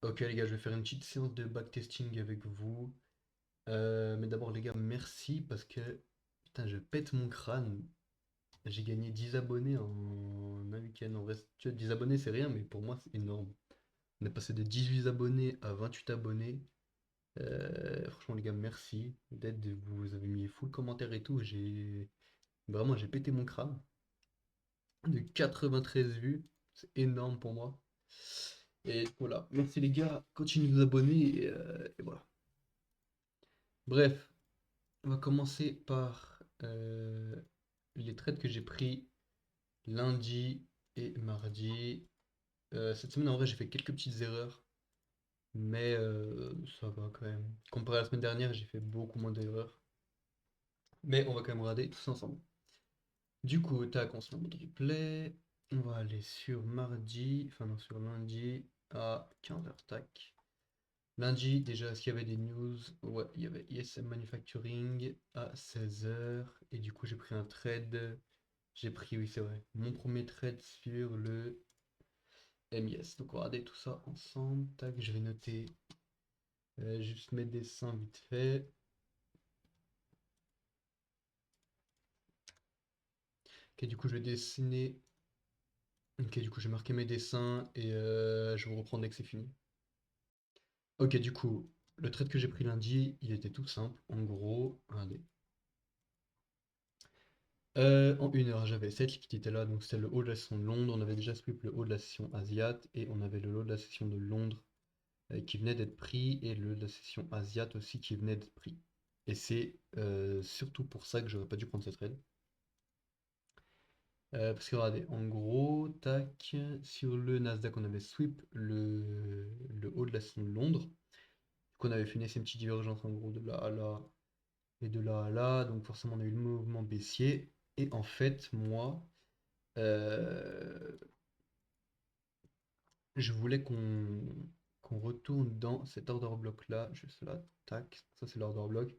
Ok les gars, je vais faire une petite séance de backtesting avec vous. Mais d'abord les gars, merci parce que putain, je pète mon crâne. J'ai gagné 10 abonnés en un week-end. En vrai, tu vois, 10 abonnés c'est rien, mais pour moi c'est énorme. On est passé de 18 abonnés à 28 abonnés. Franchement les gars, merci. D'aide, vous avez mis full commentaire et tout. J'ai pété mon crâne. De 93 vues, c'est énorme pour moi. Et voilà, merci les gars, continuez de vous abonner et voilà. Bref, on va commencer par les trades que j'ai pris lundi et mardi. Cette semaine, en vrai, j'ai fait quelques petites erreurs, mais ça va quand même. Comparé à la semaine dernière, j'ai fait beaucoup moins d'erreurs. Mais on va quand même regarder tous ensemble. Du coup, tac, on se met en mode replay. On va aller sur mardi, enfin non, sur lundi à 15h, tac. Lundi, déjà, est-ce qu'il y avait des news? Ouais, il y avait ISM Manufacturing à 16h. Et du coup, j'ai pris un trade. J'ai pris, oui, c'est vrai, mon premier trade sur le MIS. Donc, on va regarder tout ça ensemble. Tac, je vais noter juste mes dessins vite fait. Ok, du coup, je vais dessiner. Ok, du coup, j'ai marqué mes dessins et je vous reprends dès que c'est fini. Ok, du coup, le trade que j'ai pris lundi, il était tout simple. En gros, regardez. En une heure, j'avais cette liquidité-là, donc c'était le haut de la session de Londres. On avait déjà sweep le haut de la session Asiat et on avait le haut de la session de Londres qui venait d'être pris et le haut de la session Asiat aussi qui venait d'être pris. Et c'est surtout pour ça que j'aurais pas dû prendre cette trade. Parce que regardez, en gros, tac, sur le Nasdaq, on avait sweep le haut de la session de Londres. Donc on avait fait une petite divergence en gros de là à là et de là à là. Donc forcément, on a eu le mouvement baissier. Et en fait, moi, euh, je voulais qu'on retourne dans cet order block là, juste là, tac, ça c'est l'order block.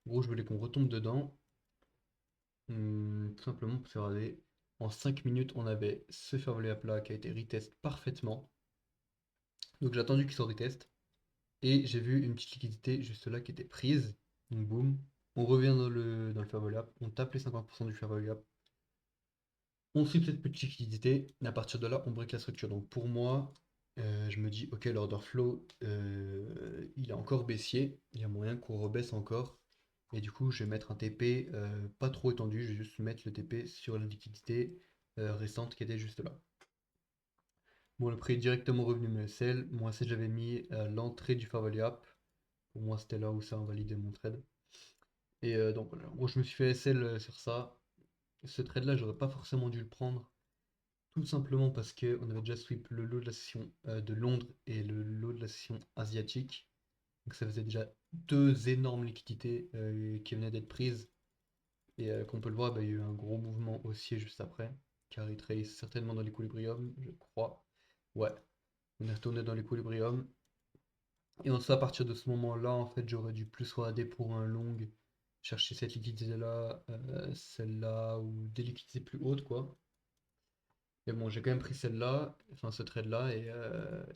En gros, je voulais qu'on retombe dedans, tout simplement pour faire aller. En 5 minutes, on avait ce fair value up là qui a été retest parfaitement. Donc j'ai attendu qu'il soit retest et j'ai vu une petite liquidité juste là qui était prise. Donc boum, on revient dans le fair value up, on tape les 50% du fair value up. On suit cette petite liquidité, et à partir de là, on break la structure. Donc pour moi, je me dis, ok, l'order flow, il est encore baissier, il y a moyen qu'on rebaisse encore. Et du coup, je vais mettre un TP pas trop étendu, je vais juste mettre le TP sur la liquidité restante qui était juste là. Bon, le prix est directement revenu me SL. Moi, si j'avais mis l'entrée du fair value up, pour moi, c'était là où ça invalidait mon trade. Et donc voilà, en gros, je me suis fait SL sur ça. Ce trade-là, j'aurais pas forcément dû le prendre. Tout simplement parce qu'on avait déjà sweep le lot de la session de Londres et le lot de la session asiatique. Donc ça faisait déjà deux énormes liquidités qui venaient d'être prises. Et comme on peut le voir, bah, il y a eu un gros mouvement haussier juste après, car il trade certainement dans l'équilibrium, je crois. Ouais, on est retourné dans l'équilibrium. Et à partir de ce moment-là, en fait, j'aurais dû plus regarder pour un long, chercher cette liquidité-là, celle-là, ou des liquidités plus hautes, quoi. Mais bon, j'ai quand même pris celle-là, enfin ce trade-là, et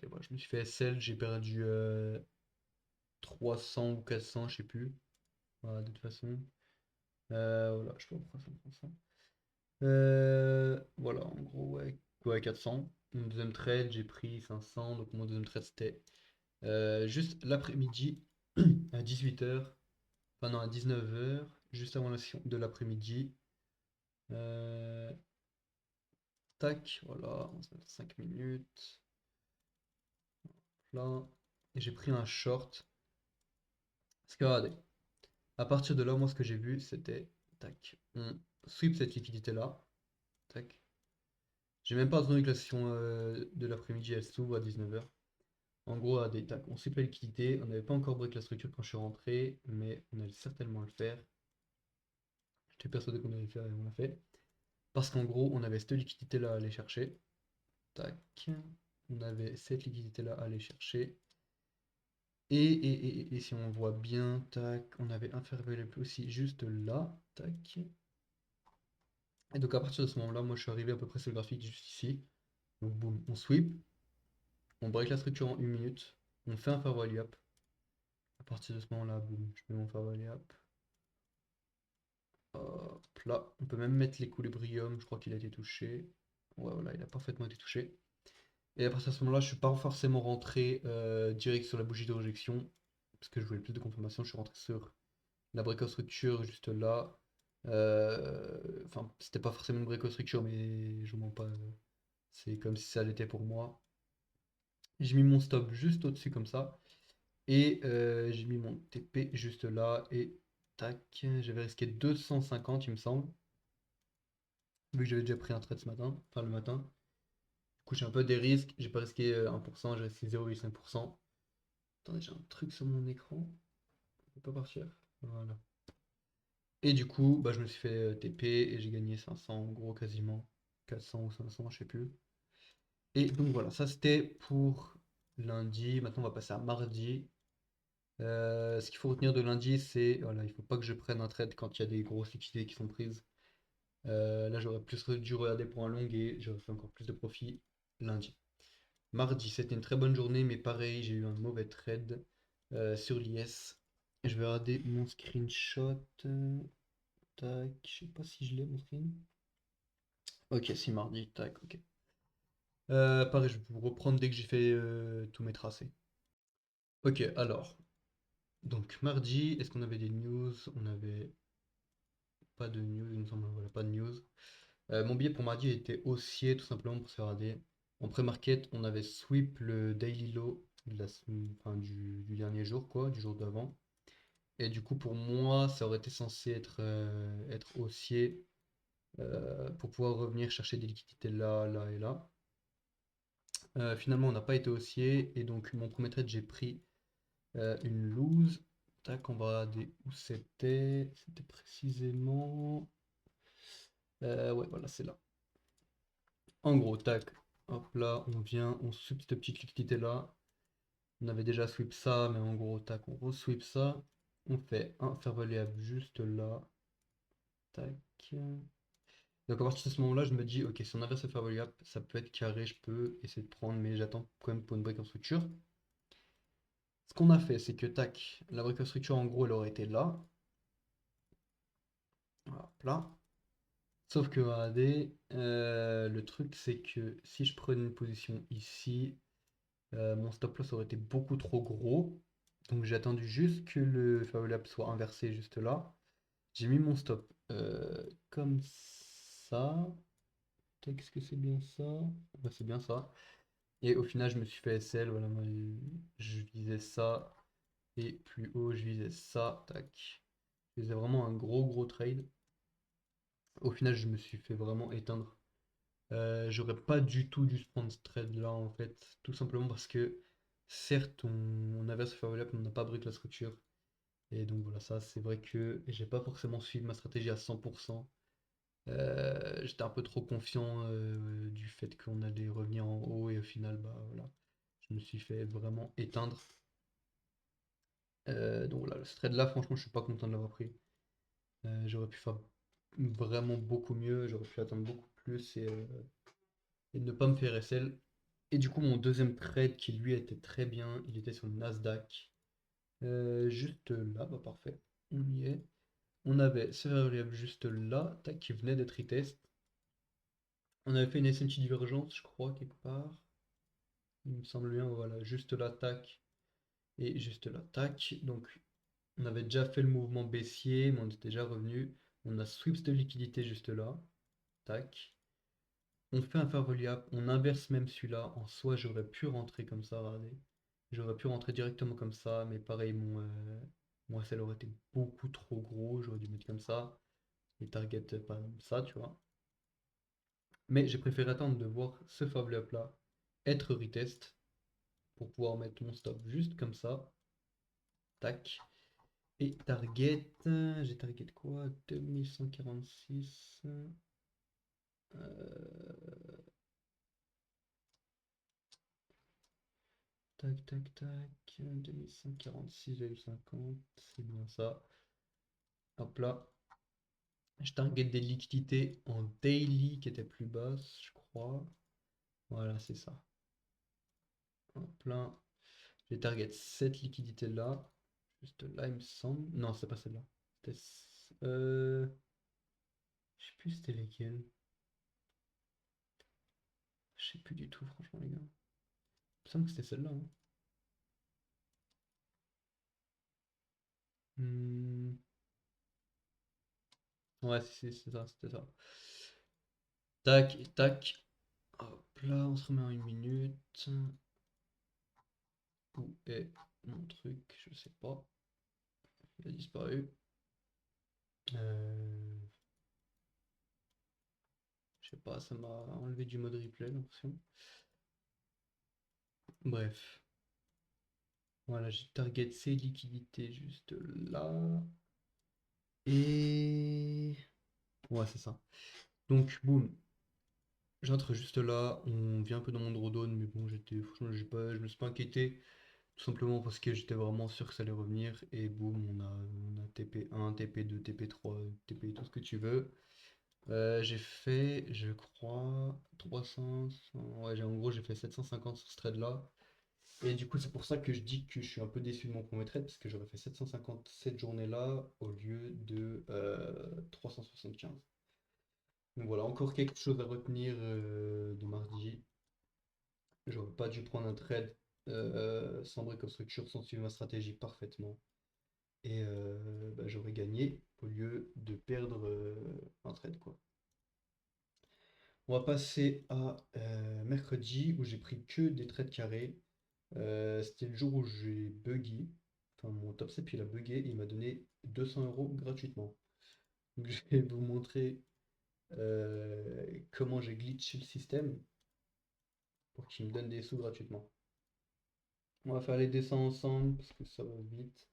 voilà, je me suis fait SL, j'ai perdu 300 ou 400, je sais plus. Voilà, de toute façon. Voilà, je sais pas pourquoi ça me prend ça. Voilà, en gros, ouais, ouais, 400. Mon deuxième trade, j'ai pris 500, donc mon deuxième trade, c'était juste l'après-midi, à 18h, enfin non, à 19h, juste avant la session de l'après-midi. Euh, tac, voilà, on se met 5 minutes. Là, et j'ai pris un short. Parce que regardez, à partir de là, moi ce que j'ai vu, c'était tac, on sweep cette liquidité-là. Tac. J'ai même pas attendu que la session de l'après-midi elle s'ouvre à 19h. En gros, regardez, tac, on sweep la liquidité. On n'avait pas encore break la structure quand je suis rentré, mais on allait certainement le faire. J'étais persuadé qu'on allait le faire et on l'a fait. Parce qu'en gros, on avait cette liquidité-là à aller chercher. Tac. On avait cette liquidité-là à aller chercher. Et si on voit bien, tac, on avait un fair value aussi juste là, tac. Et donc à partir de ce moment-là, moi je suis arrivé à peu près sur le graphique juste ici. Donc boum, on sweep, on break la structure en 1 minute. On fait un fair value up. À partir de ce moment-là, boum, je mets mon fair value up. Hop là, on peut même mettre l'équilibrium, je crois qu'il a été touché. Ouais, voilà, il a parfaitement été touché. Et à partir de ce moment-là, je suis pas forcément rentré direct sur la bougie de rejection, parce que je voulais plus de confirmation, je suis rentré sur la bricostructure juste là. Enfin, c'était pas forcément une bricostructure, mais je mens pas. C'est comme si ça l'était pour moi. J'ai mis mon stop juste au-dessus comme ça. Et j'ai mis mon TP juste là. Et tac, j'avais risqué 250 il me semble. Vu que j'avais déjà pris un trade ce matin, enfin le matin. Du coup j'ai un peu des risques. J'ai pas risqué 1%, j'ai risqué 0,5%. Attendez, j'ai un truc sur mon écran. Ça peut pas partir. Voilà. Et du coup, bah, je me suis fait TP et j'ai gagné 500 en gros quasiment. 400 ou 500, je sais plus. Et donc voilà, ça c'était pour lundi. Maintenant on va passer à mardi. Ce qu'il faut retenir de lundi, c'est voilà, il faut pas que je prenne un trade quand il y a des grosses liquidités qui sont prises. Là j'aurais plus dû regarder pour un long et j'aurais fait encore plus de profit lundi. Mardi, c'était une très bonne journée, mais pareil, j'ai eu un mauvais trade sur l'IS. Je vais regarder mon screenshot. Tac, je sais pas si je l'ai mon screen. Ok, si mardi, tac, ok. Pareil, je vais vous reprendre dès que j'ai fait tous mes tracés. Ok, alors, donc mardi, est-ce qu'on avait des news? On avait pas de news, il me semble, voilà, pas de news. Mon billet pour mardi était haussier, tout simplement pour se faire rader. En pré-market, on avait sweep le daily low de enfin, du dernier jour, quoi, du jour d'avant. Et du coup, pour moi, ça aurait été censé être haussier pour pouvoir revenir chercher des liquidités là, là et là. Finalement, on n'a pas été haussier et donc mon premier trade, j'ai pris une loose. Tac, on va regarder où c'était. C'était précisément. Ouais, voilà, c'est là. En gros, tac. Hop là, on vient, on sweep cette petite liquidité là. On avait déjà sweep ça, mais en gros, tac, on re-sweep ça. On fait un fair value up juste là. Tac. Donc à partir de ce moment-là, je me dis, ok, si on inverse le fair value up, ça peut être carré, je peux essayer de prendre, mais j'attends quand même pour une break en structure. Ce qu'on a fait, c'est que tac, la brique of structure en gros elle aurait été là. Hop là. Sauf que regardez, le truc c'est que si je prenais une position ici, mon stop loss aurait été beaucoup trop gros. Donc j'ai attendu juste que le favorable soit inversé juste là. J'ai mis mon stop comme ça. Est-ce que c'est bien ça? Ouais, c'est bien ça. Et au final, je me suis fait SL. Voilà, moi, je visais ça. Et plus haut, je visais ça. Tac. Je faisais vraiment un gros trade. Au final, je me suis fait vraiment éteindre. J'aurais pas du tout dû se prendre ce trade là en fait. Tout simplement parce que certes, on avait ce favorable, mais on n'a pas brick la structure. Et donc voilà, ça c'est vrai que j'ai pas forcément suivi ma stratégie à 100%. J'étais un peu trop confiant du fait qu'on allait revenir en haut et au final, bah voilà, je me suis fait vraiment éteindre. Donc voilà, ce trade là, franchement, je suis pas content de l'avoir pris. J'aurais pu faire vraiment beaucoup mieux, j'aurais pu attendre beaucoup plus et ne pas me faire SL. Et du coup, mon deuxième trade qui lui était très bien, il était sur le Nasdaq. Juste là, bah parfait, on y est. On avait ce variable juste là, tac, qui venait d'être retest. On avait fait une SMT divergence, je crois, quelque part. Il me semble bien, voilà, juste là, tac, et juste là, tac. Donc, on avait déjà fait le mouvement baissier, mais on était déjà revenu. On a sweeps de liquidité juste là, tac. On fait un fair value up, on inverse même celui-là. En soi, j'aurais pu rentrer comme ça, regardez. J'aurais pu rentrer directement comme ça, mais pareil, mon SL aurait été beaucoup trop gros. J'aurais dû mettre comme ça. Les targets, pas comme ça, tu vois. Mais j'ai préféré attendre de voir ce fair value up là être retest pour pouvoir mettre mon stop juste comme ça. Tac. Et target, j'ai target quoi? 2146. Tac, tac, tac. 2146,50. C'est bien ça. Hop là. Je target des liquidités en daily qui étaient plus basses, je crois. Voilà, c'est ça. Hop là. J'ai target cette liquidité là. Juste là, il me semble. Non, c'est pas celle-là. C'était. Je sais plus c'était lesquelles. Je sais plus du tout, franchement, les gars. Il me semble que c'était celle-là, hein. Hmm. Ouais, c'est ça, c'était ça. Tac, et tac. Hop là, on se remet en 1 minute. Où est mon truc? Je sais pas. Il a disparu. Euh, je sais pas, ça m'a enlevé du mode replay, j'ai l'impression. Bref. Voilà, j'ai target ces liquidités juste là. Et... Ouais, c'est ça. Donc, boum. J'entre juste là. On vient un peu dans mon drawdown, mais bon, franchement, je me suis pas inquiété. Tout simplement parce que j'étais vraiment sûr que ça allait revenir. Et boum, on a TP1, TP2, TP3, TP tout ce que tu veux. J'ai fait, je crois, 300. Ouais, en gros, j'ai fait 750 sur ce trade là. Et du coup, c'est pour ça que je dis que je suis un peu déçu de mon premier trade, parce que j'aurais fait 750 cette journée-là au lieu de 375. Donc voilà, encore quelque chose à retenir de mardi. J'aurais pas dû prendre un trade sans break of structure, sans suivre ma stratégie parfaitement. Et bah, j'aurais gagné au lieu de perdre un trade, quoi. On va passer à mercredi où j'ai pris que des trades carrés. C'était le jour où j'ai buggy. Enfin, mon top step il a bugué et il m'a donné 200 € gratuitement. Donc, je vais vous montrer comment j'ai glitché le système pour qu'il me donne des sous gratuitement. On va faire les dessins ensemble parce que ça va vite.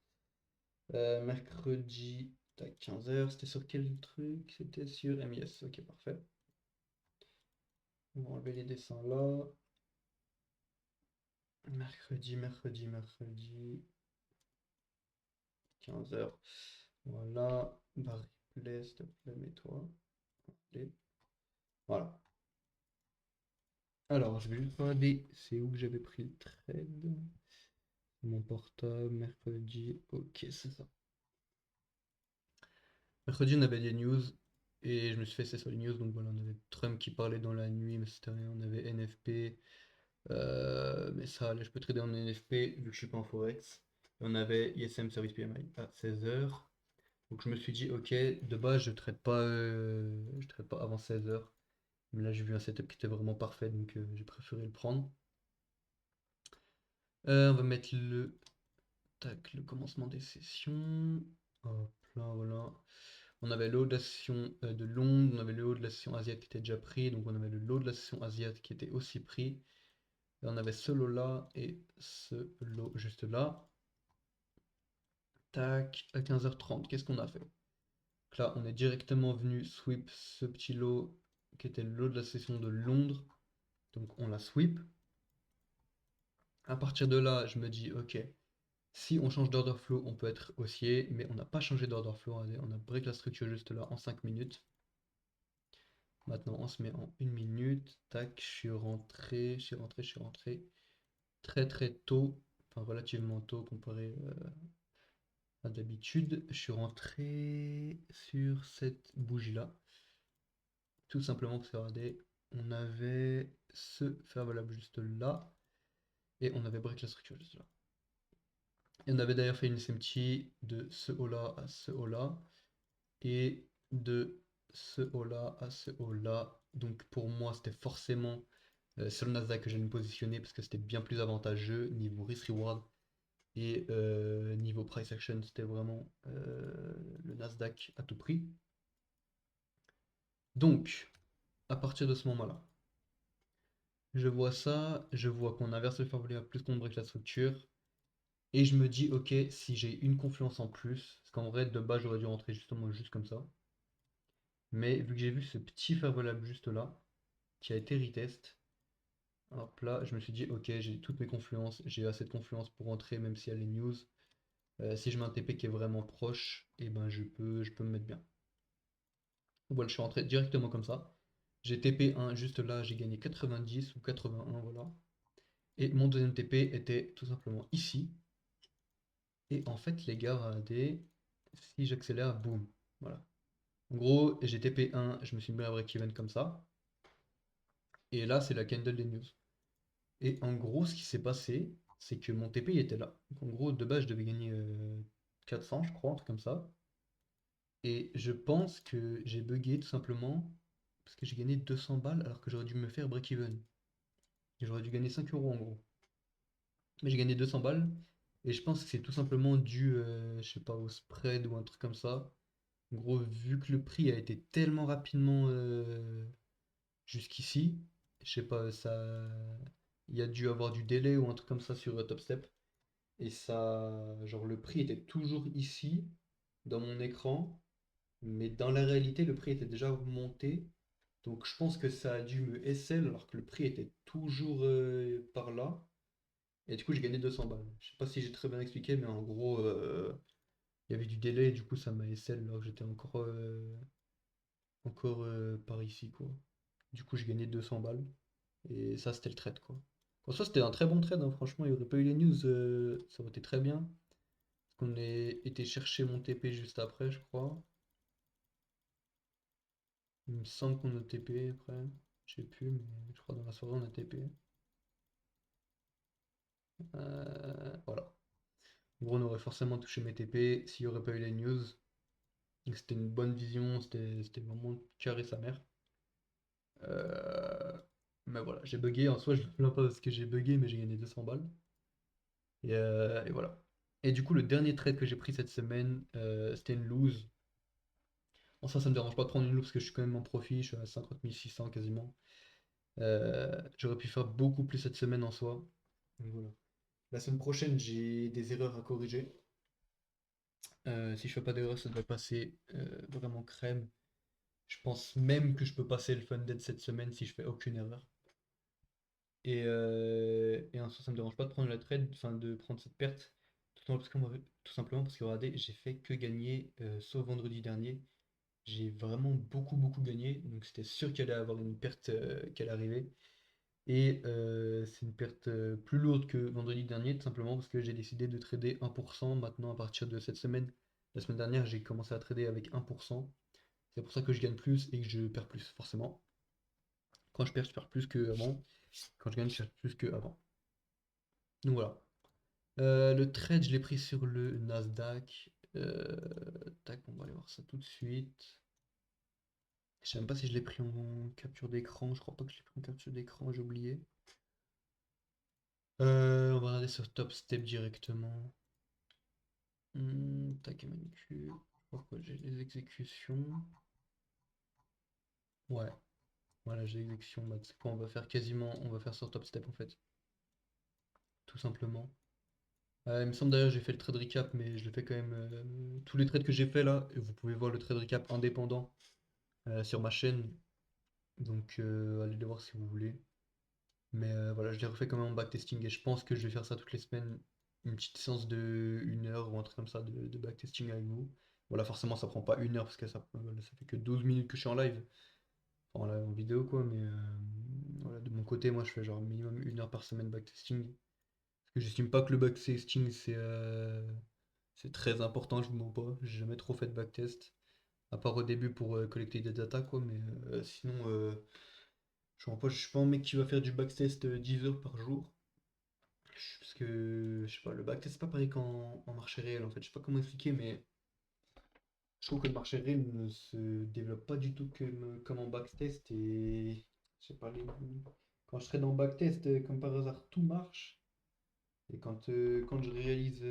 Mercredi, tac, 15 h. C'était sur quel truc? C'était sur MIS. Ok, parfait. On va enlever les dessins là. Mercredi, 15 h. Voilà. Barre replay, s'il te plaît, mets-toi. Allez. Voilà. Alors, je vais juste regarder c'est où que j'avais pris le trade. Mon portable, mercredi. Ok, c'est ça. Mercredi, on avait des news. Et je me suis fait c'est sur les news. Donc voilà, on avait Trump qui parlait dans la nuit, mais c'était rien. On avait NFP. Mais ça allait, je peux trader en NFP vu que je suis pas en Forex. Et on avait ISM Service PMI à 16 h. Donc je me suis dit, ok, de base, je trade pas avant 16 h. Mais là, j'ai vu un setup qui était vraiment parfait, donc j'ai préféré le prendre. On va mettre tac, le commencement des sessions. Hop là, voilà. On avait le haut de la session de Londres, on avait le haut de la session Asiate qui était déjà pris, donc on avait le lot de la session Asiate qui était aussi pris. Et on avait ce lot là et ce lot juste là. Tac, à 15 h 30, qu'est-ce qu'on a fait? Donc là, on est directement venu sweep ce petit lot qui était le lot de la session de Londres. Donc on l'a sweep. À partir de là, je me dis, ok, si on change d'order flow, on peut être haussier, mais on n'a pas changé d'order flow. Regardez, on a break la structure juste là en 5 minutes. Maintenant, on se met en 1 minute. Tac, je suis rentré très très tôt, enfin relativement tôt comparé à d'habitude. Je suis rentré sur cette bougie-là. Tout simplement parce que regardez, on avait ce fer valable juste là, et on avait break la structure juste là. Et on avait d'ailleurs fait une SMT de ce haut-là à ce haut-là, et de ce haut-là à ce haut-là. Donc pour moi, c'était forcément sur le Nasdaq que j'allais me positionner parce que c'était bien plus avantageux niveau risk-reward et niveau price action, c'était vraiment le Nasdaq à tout prix. Donc, à partir de ce moment-là, je vois ça, je vois qu'on inverse le fair value à plus qu'on break la structure. Et je me dis, ok, si j'ai une confluence en plus, parce qu'en vrai, de base, j'aurais dû rentrer justement juste comme ça. Mais vu que j'ai vu ce petit favorable juste là, qui a été retest, hop là, je me suis dit, ok, j'ai toutes mes confluences, j'ai assez de confluence pour rentrer, même si elle est news. Si je mets un TP qui est vraiment proche, et ben je peux me mettre bien. Voilà, je suis rentré directement comme ça. J'ai TP1 juste là, j'ai gagné 90 ou 81, voilà. Et mon deuxième TP était tout simplement ici. Et en fait, les gars, regardez, si j'accélère, boum, voilà. En gros, j'ai TP 1, je me suis mis à break-even comme ça. Et là, c'est la candle des news. Et en gros, ce qui s'est passé, c'est que mon TP il était là. Donc en gros, de base, je devais gagner 400, je crois, un truc comme ça. Et je pense que j'ai bugué tout simplement parce que j'ai gagné 200 balles alors que j'aurais dû me faire break-even. Et j'aurais dû gagner 5 euros en gros. Mais j'ai gagné 200 balles. Et je pense que c'est tout simplement dû, je sais pas, au spread ou un truc comme ça. En gros, vu que le prix a été tellement rapidement jusqu'ici, je sais pas, ça, il y a dû avoir du délai ou un truc comme ça sur Topstep. Et ça, genre le prix était toujours ici, dans mon écran, mais dans la réalité, le prix était déjà monté. Donc je pense que ça a dû me SL alors que le prix était toujours par là. Et du coup, j'ai gagné 200 balles. Je sais pas si j'ai très bien expliqué, mais en gros, il y avait du délai et du coup, ça m'a SL alors que j'étais encore par ici, quoi. Du coup, j'ai gagné 200 balles. Et ça, c'était le trade, quoi. En soi, c'était un très bon trade, hein. Franchement, il n'y aurait pas eu les news, ça aurait été très bien. Parce qu'on est été chercher mon TP juste après, je crois. Il me semble qu'on a TP après. Je sais plus, mais je crois dans la soirée, on a TP. Voilà. En gros, on aurait forcément touché mes TP s'il n'y aurait pas eu les news. Donc c'était une bonne vision, c'était vraiment carré sa mère. Euh, Mais voilà, j'ai bugué. En soi, je ne me plains pas parce que j'ai bugué, mais j'ai gagné 200 balles. Et voilà. Et du coup, le dernier trade que j'ai pris cette semaine, c'était une lose. En soi, ça me dérange pas de prendre une lose parce que je suis quand même en profit, je suis à 50 600 quasiment. J'aurais pu faire beaucoup plus cette semaine en soi. Donc voilà. La semaine prochaine, j'ai des erreurs à corriger. Si je fais pas d'erreur, ça devrait passer vraiment crème. Je pense même que je peux passer le Funded cette semaine si je fais aucune erreur. Et en soi, ça me dérange pas de prendre la trade, enfin de prendre cette perte. Tout simplement parce que regardez, j'ai fait que gagner, sauf vendredi dernier. J'ai vraiment beaucoup gagné, donc c'était sûr qu'il allait avoir une perte qui allait arriver. Et c'est une perte plus lourde que vendredi dernier, tout simplement parce que j'ai décidé de trader 1% maintenant à partir de cette semaine. La semaine dernière, j'ai commencé à trader avec 1%. C'est pour ça que je gagne plus et que je perds plus, forcément. Quand je perds plus qu'avant. Quand je gagne, je perds plus qu'avant. Donc voilà. Le trade, je l'ai pris sur le Nasdaq. Tac, on va aller voir ça tout de suite. Je sais même pas si je l'ai pris en capture d'écran. Je crois pas que je l'ai pris en capture d'écran, j'ai oublié. On va regarder sur Top Step directement. Tac, MNQ. Pourquoi j'ai les exécutions? Ouais, voilà, j'ai l'exécution. Bah, c'est quoi, on va faire quasiment. On va faire sur Top Step en fait. Tout simplement. Il me semble d'ailleurs j'ai fait le trade recap, mais je l'ai fait quand même. Tous les trades que j'ai fait là, et vous pouvez voir le trade recap indépendant sur ma chaîne. Donc allez le voir si vous voulez. Mais voilà, je l'ai refait quand même en backtesting et je pense que je vais faire ça toutes les semaines. Une petite séance de 1 heure ou un truc comme ça de backtesting avec vous. Voilà, forcément ça prend pas 1 heure parce que ça fait que 12 minutes que je suis en live. Enfin, en live en vidéo quoi, mais voilà, de mon côté, moi je fais genre minimum 1 heure par semaine backtesting. Parce que j'estime pas que le backtesting c'est très important, je vous mens pas. J'ai jamais trop fait de backtest. À part au début pour collecter des datas quoi, mais sinon je suis pas un mec qui va faire du backtest 10 heures par jour. Parce que, je sais pas, le backtest, c'est pas pareil qu'en marché réel, en fait. Je sais pas comment expliquer, mais je trouve que le marché réel ne se développe pas du tout comme en backtest. Et, je sais pas, quand je serai dans backtest, comme par hasard, tout marche. Et quand je réalise,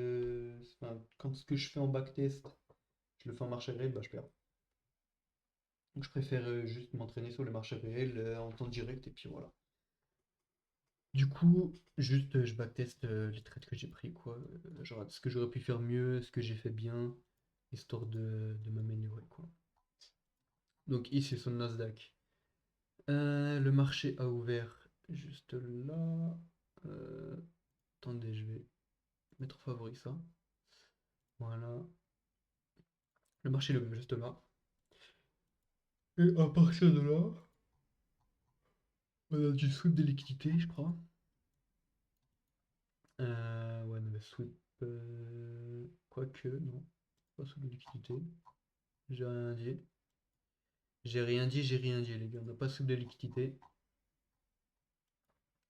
enfin, quand ce que je fais en backtest, je le fais en marché réel, bah je perds. Donc je préfère juste m'entraîner sur le marché réel en temps direct, et puis voilà. Du coup, juste je backteste les trades que j'ai pris, quoi. Genre, ce que j'aurais pu faire mieux, ce que j'ai fait bien, histoire de m'améliorer, quoi. Donc ici, sur le Nasdaq. Le marché a ouvert juste là. Euh, Attendez, je vais mettre en favori ça. Voilà. Le marché est ouvert juste là. Et à partir de là, on a du sweep des liquidités, je crois. Ouais, non, mais sweep. Quoique, non. Pas sous de liquidité. J'ai rien dit. J'ai rien dit, j'ai rien dit, les gars. On n'a pas sous de liquidité.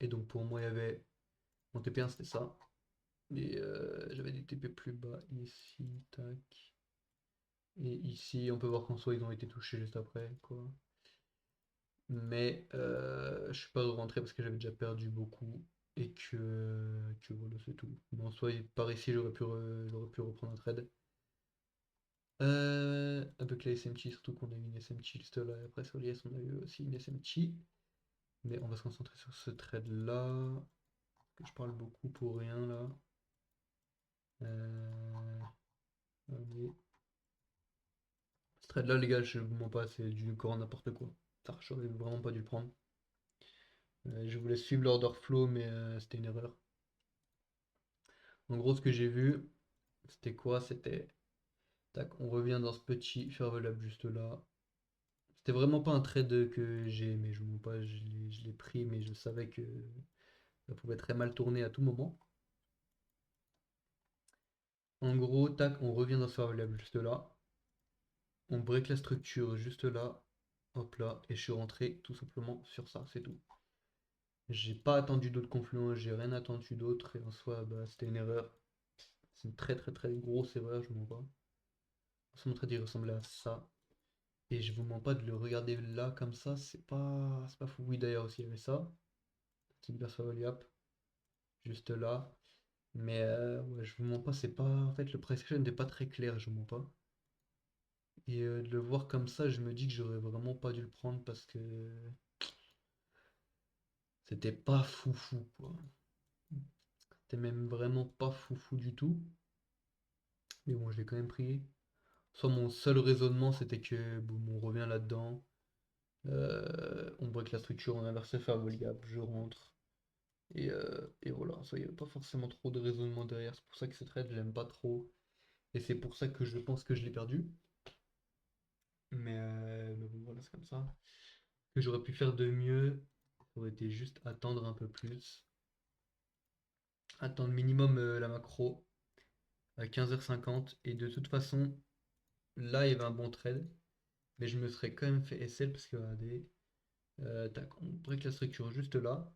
Et donc, pour moi, il y avait. Mon TP1, c'était ça. Et j'avais des TP plus bas ici, tac. Et ici, on peut voir qu'en soi, ils ont été touchés juste après, quoi. Mais je suis pas rentré parce que j'avais déjà perdu beaucoup. Et que voilà, c'est tout. Mais en soi, par ici, j'aurais pu reprendre un trade. Avec la SMT, surtout qu'on a eu une SMT juste là, et après sur l'IS on a eu aussi une SMT. Mais on va se concentrer sur ce trade là, que je parle beaucoup pour rien là. Allez. Ce trade là les gars, je vous mens pas, c'est du grand n'importe quoi. Ça, j'aurais vraiment pas dû le prendre. Je voulais suivre l'order flow mais c'était une erreur. En gros ce que j'ai vu, c'était quoi? C'était... Tac, on revient dans ce petit fairway juste là. C'était vraiment pas un trade que j'ai aimé, je vous mens pas, je l'ai pris mais je savais que ça pouvait très mal tourner à tout moment. En gros, tac, on revient dans ce variable juste là. On break la structure juste là. Hop là. Et je suis rentré tout simplement sur ça, c'est tout. J'ai pas attendu d'autres confluences, j'ai rien attendu d'autre. Et en soi, bah, c'était une erreur. C'est une très très très grosse erreur, je vous mens pas. Mon trade il ressemblait à ça. Et je vous mens pas de le regarder là comme ça, c'est pas fou. Oui d'ailleurs aussi il y avait ça. Petite version up juste là. Mais ouais, je vous mens pas, c'est pas. En fait, le price action n'est pas très clair, je vous mens pas. Et de le voir comme ça, je me dis que j'aurais vraiment pas dû le prendre parce que c'était pas foufou, quoi. C'était même vraiment pas foufou du tout. Mais bon, je l'ai quand même pris. Soit mon seul raisonnement, c'était que boum, on revient là-dedans. On break la structure, on inverse le fairway gap, je rentre. Et voilà, ça, il n'y avait pas forcément trop de raisonnement derrière. C'est pour ça que ce trade, j'aime pas trop. Et c'est pour ça que je pense que je l'ai perdu. Mais bon, voilà, c'est comme ça. Que j'aurais pu faire de mieux, ça aurait été juste attendre un peu plus. Attendre minimum la macro à 15h50. Et de toute façon, là, il y avait un bon trade. Mais je me serais quand même fait SL parce que regardez, tac, on break la structure juste là.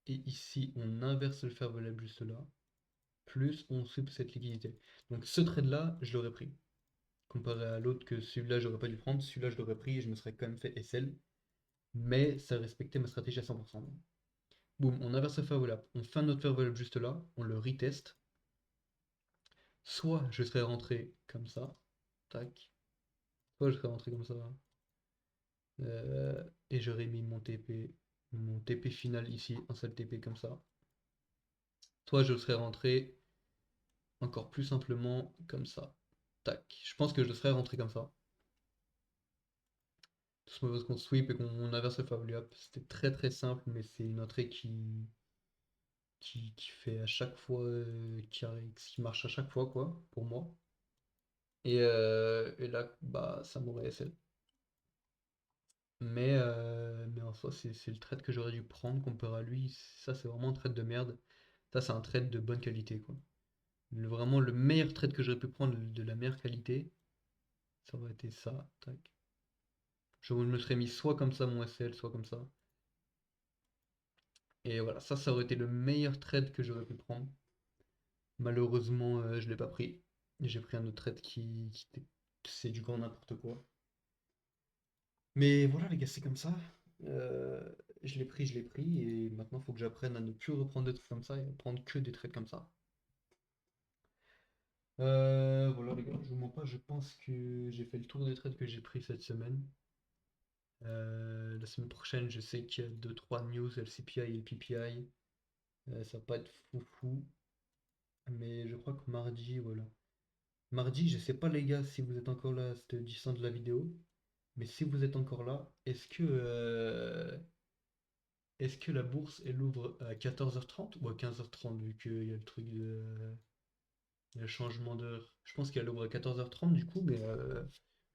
Et ici, on inverse le fair value juste là. Plus on sweep cette liquidité. Donc ce trade là, je l'aurais pris. Comparé à l'autre que celui-là, j'aurais pas dû le prendre. Celui-là, je l'aurais pris et je me serais quand même fait SL. Mais ça respectait ma stratégie à 100%. Boum, on inverse le fair value. On fait notre fair value juste là. On le reteste. Soit je serais rentré comme ça. Tac. Soit je serais rentré comme ça. Et j'aurais mis mon TP final ici, un seul TP comme ça. Soit je serais rentré encore plus simplement comme ça. Tac. Je pense que je serais rentré comme ça. Tout simplement parce qu'on sweep et qu'on inverse le favori up. C'était très très simple, mais c'est une entrée qui fait à chaque fois, qui marche à chaque fois, quoi, pour moi. Et là, bah, ça m'aurait SL. Mais en soi, c'est le trade que j'aurais dû prendre comparé à lui. Ça, c'est vraiment un trade de merde. Ça, c'est un trade de bonne qualité, quoi. Vraiment, le meilleur trade que j'aurais pu prendre de la meilleure qualité, ça aurait été ça. Tac. Je me serais mis soit comme ça mon SL, soit comme ça. Et voilà, ça aurait été le meilleur trade que j'aurais pu prendre. Malheureusement, je l'ai pas pris. J'ai pris un autre trade c'est du grand n'importe quoi. Mais voilà, les gars, c'est comme ça. Euh, je l'ai pris, et maintenant, il faut que j'apprenne à ne plus reprendre des trucs comme ça et à prendre que des trades comme ça. Voilà, les gars, je vous mens pas, je pense que j'ai fait le tour des trades que j'ai pris cette semaine. La semaine prochaine, je sais qu'il y a 2-3 news, LCPI et PPI. Ça va pas être foufou, mais je crois que mardi, voilà. Mardi, je sais pas, les gars, si vous êtes encore là, c'était distant de la vidéo. Mais si vous êtes encore là, est-ce que la bourse elle ouvre à 14h30 ou à 15h30 vu qu'il y a le truc il y a le changement d'heure? Je pense qu'elle ouvre à 14h30 du coup, mais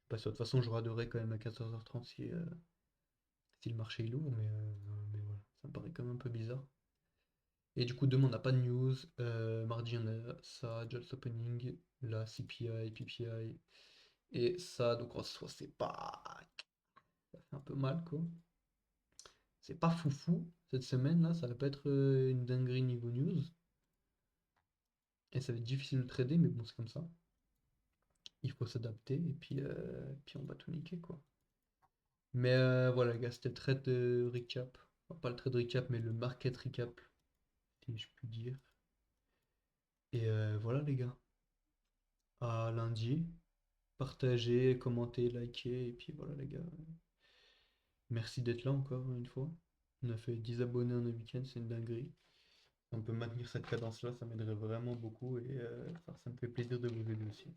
pas sûr. De toute façon, je raderai quand même à 14h30 si le marché il ouvre, mais voilà, ça me paraît quand même un peu bizarre. Et du coup, demain, on n'a pas de news. Mardi, on a ça, Jobs Opening, la CPI, PPI, et ça. Donc en soi, c'est pas. Ça fait un peu mal, quoi. C'est pas foufou cette semaine là, ça va pas être une dinguerie niveau news. Et ça va être difficile de trader, mais bon, c'est comme ça. Il faut s'adapter et puis on va tout niquer quoi. Mais voilà, les gars, c'était le trade de recap. Enfin, pas le trade recap, mais le market recap, si je puis dire. Et voilà, les gars. À lundi. Partagez, commentez, likez. Et puis voilà, les gars. Merci d'être là encore une fois. On a fait 10 abonnés en un week-end, c'est une dinguerie. On peut maintenir cette cadence-là, ça m'aiderait vraiment beaucoup et ça me fait plaisir de vous aider aussi.